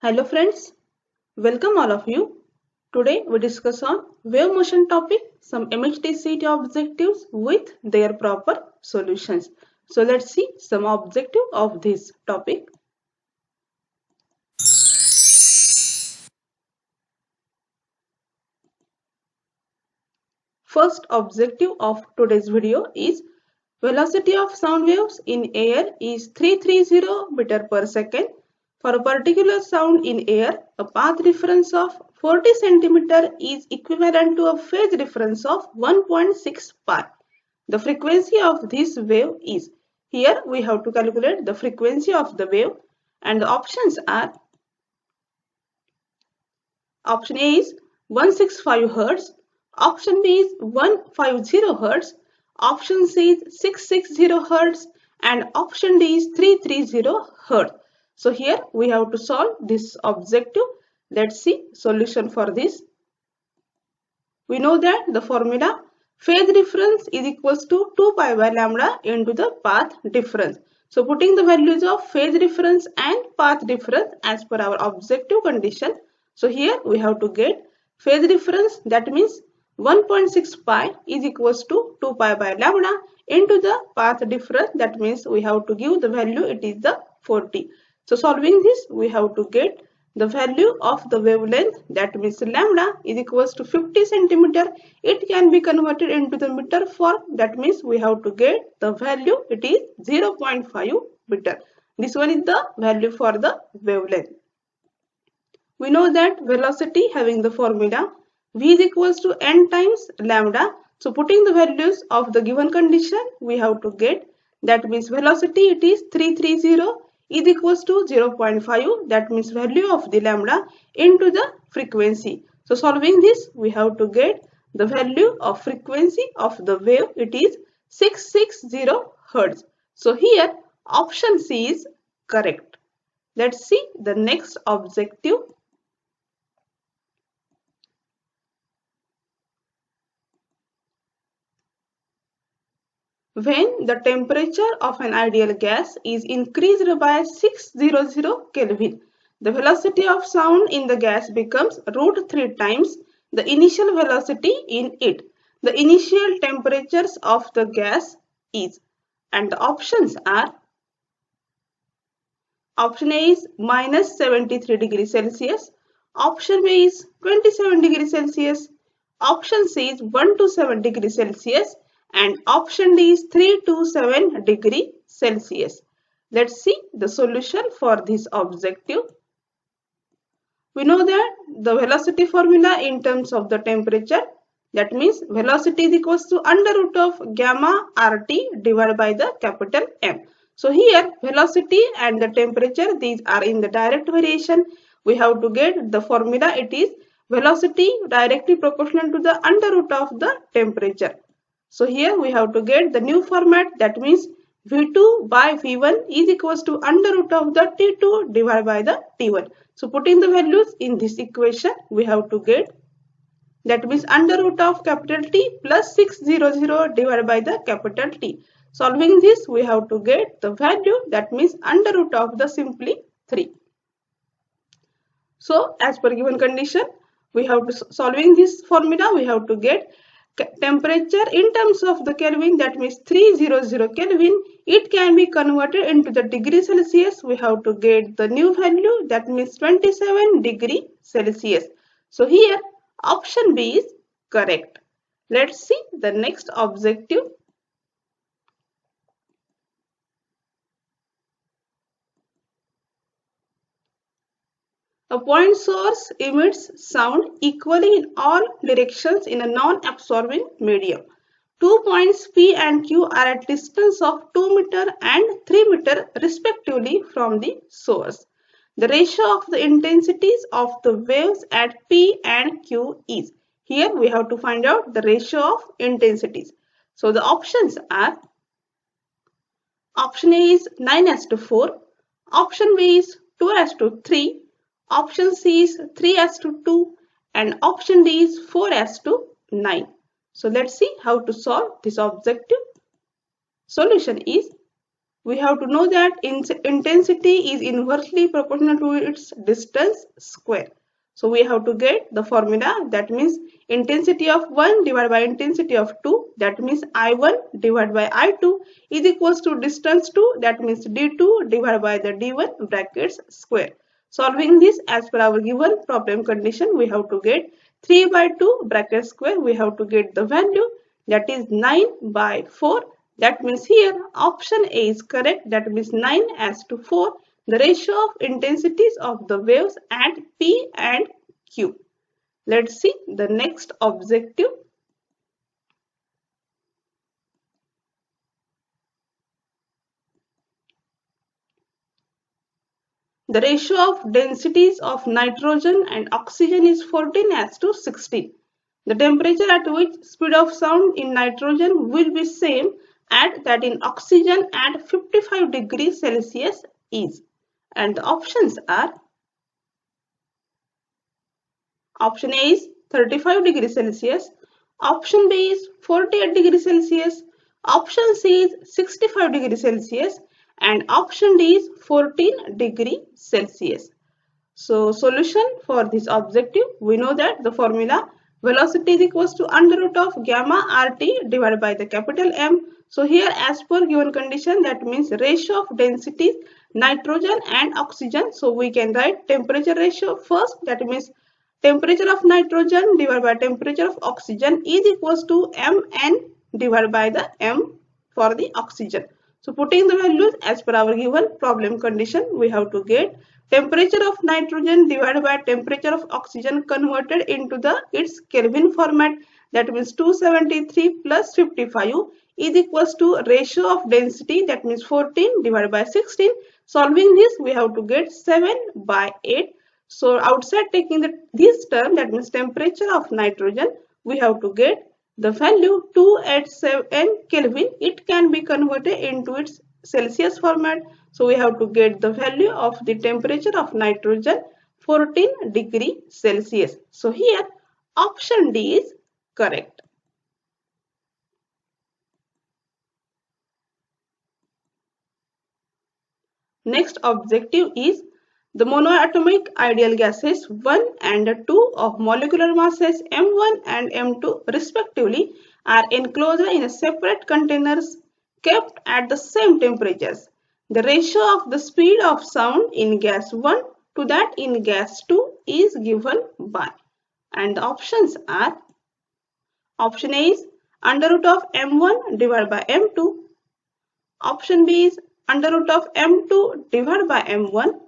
Hello friends, welcome all of you. Today we discuss on wave motion topic, some MHT CET objectives with their proper solutions. So let's see some objective of this topic. First objective of today's video is velocity of sound waves in air is 330 meter per second. For a particular sound in air, a path difference of 40 centimeter is equivalent to a phase difference of 1.6 pi. The frequency of this wave is. Here we have to calculate the frequency of the wave, and the options are: option A is 165 Hz, option B is 150 Hz, option C is 660 Hz, and option D is 330 Hz. So here we have to solve this objective. Let's see solution for this. We know that the formula phase difference is equals to 2 pi by lambda into the path difference. So putting the values of phase difference and path difference as per our objective condition. So here we have to get phase difference, that means 1.6 pi is equals to 2 pi by lambda into the path difference, that means we have to give the value, it is the 40. So solving this we have to get the value of the wavelength, that means lambda is equals to 50 centimeter. It can be converted into the meter form, that means we have to get the value, it is 0.5 meter. This one is the value for the wavelength. We know that velocity having the formula v is equals to n times lambda. So putting the values of the given condition we have to get, that means velocity it is 330 is equals to 0.5, that means value of the lambda into the frequency. So solving this we have to get the value of frequency of the wave, it is 660 Hz. So here option C is correct. Let's see the next objective. When the temperature of an ideal gas is increased by 600 Kelvin, the velocity of sound in the gas becomes √3 times the initial velocity in it. The initial temperatures of the gas is, and the options are: option A is minus 73 degrees Celsius, option B is 27 degrees Celsius, option C is 1 to 7 degrees Celsius, and option D is 3 to 7 degree Celsius. Let's see the solution for this objective. We know that the velocity formula in terms of the temperature, that means velocity is equals to under root of gamma RT divided by the capital M. So here velocity and the temperature, these are in the direct variation. We have to get the formula, it is velocity directly proportional to the under root of the temperature. So here we have to get the new format, that means V2 by V1 is equals to under root of the T2 divided by the T1. So putting the values in this equation we have to get, that means under root of capital T plus 600 divided by the capital T. Solving this we have to get the value, that means under root of the simply 3. So as per given condition we have to solving this formula we have to get temperature in terms of the Kelvin, that means 300 Kelvin. It can be converted into the degree Celsius. We have to get the new value, that means 27 degree Celsius. So here option B is correct. Let's see the next objective. A point source emits sound equally in all directions in a non-absorbing medium. 2 points P and Q are at distance of 2 meter and 3 meter respectively from the source. The ratio of the intensities of the waves at P and Q is. Here we have to find out the ratio of intensities. So the options are: option A is 9:4, option B is 2:3, option C is 3:2, and option D is 4:9. So let's see how to solve this objective. Solution is we have to know that intensity is inversely proportional to its distance square. So we have to get the formula, that means intensity of 1 divided by intensity of 2, that means I1 divided by I2 is equals to distance 2, that means D2 divided by the D1 brackets square. Solving this as per our given problem condition, we have to get 3 by 2 bracket square, we have to get the value, that is 9 by 4. That means here option A is correct, that means 9 as to 4, the ratio of intensities of the waves at P and Q. Let's see the next objective. The ratio of densities of nitrogen and oxygen is 14 as to 16. The temperature at which speed of sound in nitrogen will be same at that in oxygen at 55 degrees Celsius is. And the options are, option A is 35 degrees Celsius, option B is 48 degrees Celsius, option C is 65 degrees Celsius, and option D is 14 degrees Celsius. So solution for this objective, we know that the formula velocity is equals to under root of gamma RT divided by the capital M. So here as per given condition, that means ratio of densities nitrogen and oxygen. So we can write temperature ratio first, that means temperature of nitrogen divided by temperature of oxygen is equals to Mn divided by the M for the oxygen. So putting the values as per our given problem condition, we have to get temperature of nitrogen divided by temperature of oxygen converted into its Kelvin format, that means 273 plus 55 is equals to ratio of density, that means 14 divided by 16. Solving this, we have to get 7 by 8. So outside taking this term, that means temperature of nitrogen, we have to get the value 287 Kelvin. It can be converted into its Celsius format. So we have to get the value of the temperature of nitrogen 14 degree Celsius. So here option D is correct. Next objective is the monoatomic ideal gases 1 and 2 of molecular masses M1 and M2 respectively are enclosed in separate containers kept at the same temperatures. The ratio of the speed of sound in gas 1 to that in gas 2 is given by, and the options are, option A is under root of M1 divided by M2, option B is under root of M2 divided by M1,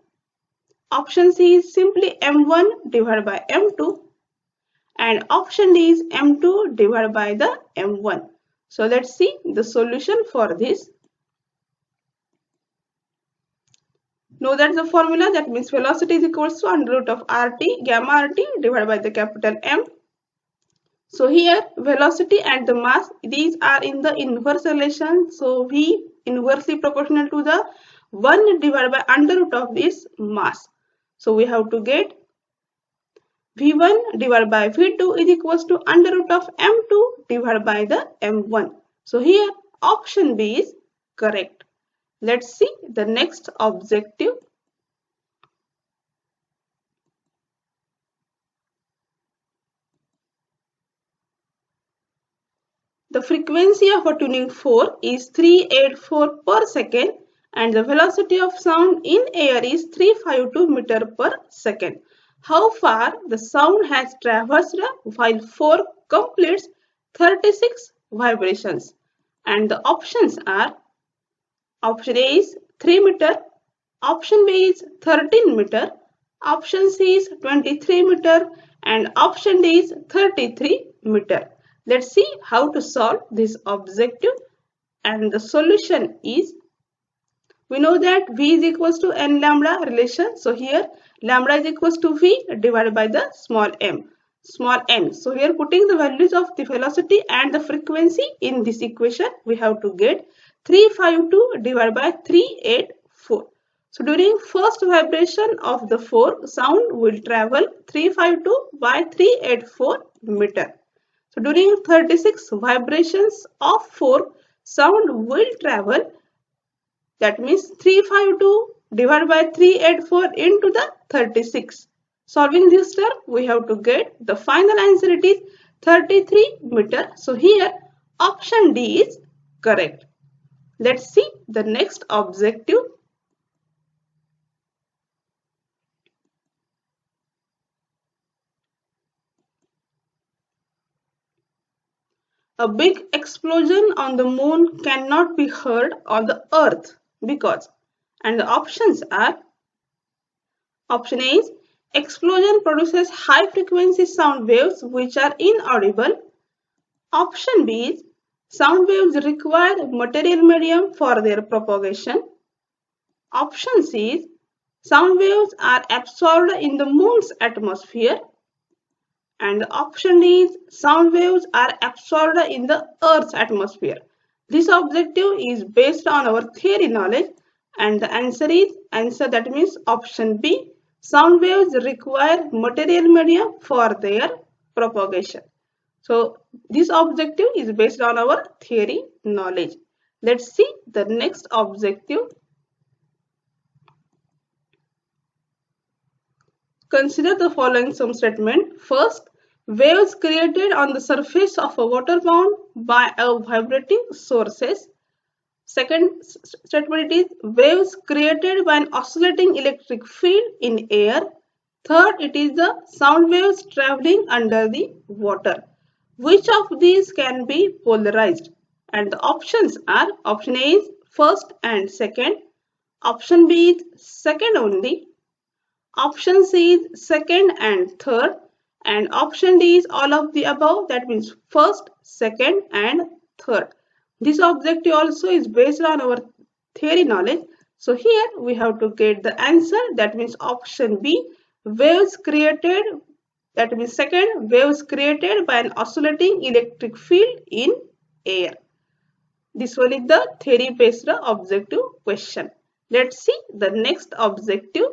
option C is simply M1 divided by M2, and option D is M2 divided by the M1. So let's see the solution for this. Know that the formula, that means velocity is equals to under root of RT gamma RT divided by the capital M. So here velocity and the mass, these are in the inverse relation. So V inversely proportional to the 1 divided by under root of this mass. So we have to get V1 divided by V2 is equals to under root of M2 divided by the M1. So here option B is correct. Let's see the next objective. The frequency of a tuning fork is 384 per second and the velocity of sound in air is 352 meter per second. How far the sound has traversed while fork completes 36 vibrations? And the options are, option A is 3 meter, option B is 13 meter, option C is 23 meter, and option D is 33 meter. Let's see how to solve this objective, and the solution is, we know that V is equals to N lambda relation. So here lambda is equals to V divided by the small m, small n. So here putting the values of the velocity and the frequency in this equation, we have to get 352 divided by 384. So during first vibration of the fork, sound will travel 352 by 384 meter. So during 36 vibrations of fork, sound will travel That means 352 divided by 384 into the 36. Solving this step, we have to get the final answer. It is 33 meter. So here option D is correct. Let's see the next objective. A big explosion on the moon cannot be heard on the earth because, and the options are, option A is explosion produces high frequency sound waves which are inaudible. Option B is sound waves require material medium for their propagation. Option C is sound waves are absorbed in the moon's atmosphere. And option D is sound waves are absorbed in the Earth's atmosphere. This objective is based on our theory knowledge, and the answer is that means option B. Sound waves require material medium for their propagation. So this objective is based on our theory knowledge. Let's see the next objective. Consider the following sum statement. First, waves created on the surface of a water pond by a vibrating sources. Second statement is waves created by an oscillating electric field in air. Third, it is the sound waves traveling under the water. Which of these can be polarized? And the options are, option A is first and second. Option B is second only. Option C is second and third, and option D is all of the above. That means first, second and third. This objective also is based on our theory knowledge. So here we have to get the answer. That means option B, waves created, that means second, waves created by an oscillating electric field in air. This one is the theory based objective question. Let's see the next objective.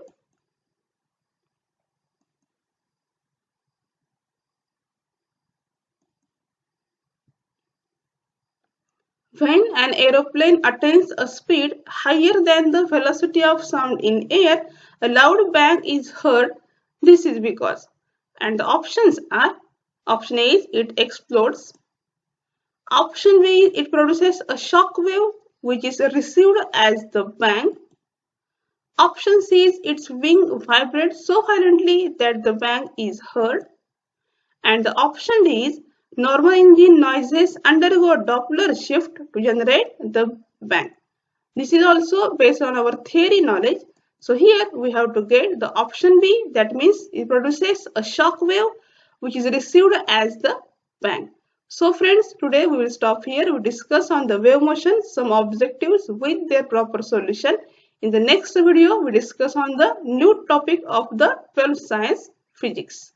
When an aeroplane attains a speed higher than the velocity of sound in air, a loud bang is heard. This is because. And the options are, option A is it explodes. Option B is it produces a shock wave which is received as the bang. Option C is its wing vibrates so violently that the bang is heard. And the option D is normal engine noises undergo Doppler shift to generate the bang. This is also based on our theory knowledge. So here we have to get the option B, that means it produces a shock wave which is received as the bang. So friends, today we will stop here. We discuss on the wave motion, some objectives with their proper solution. In the next video, we discuss on the new topic of the 12th science, physics.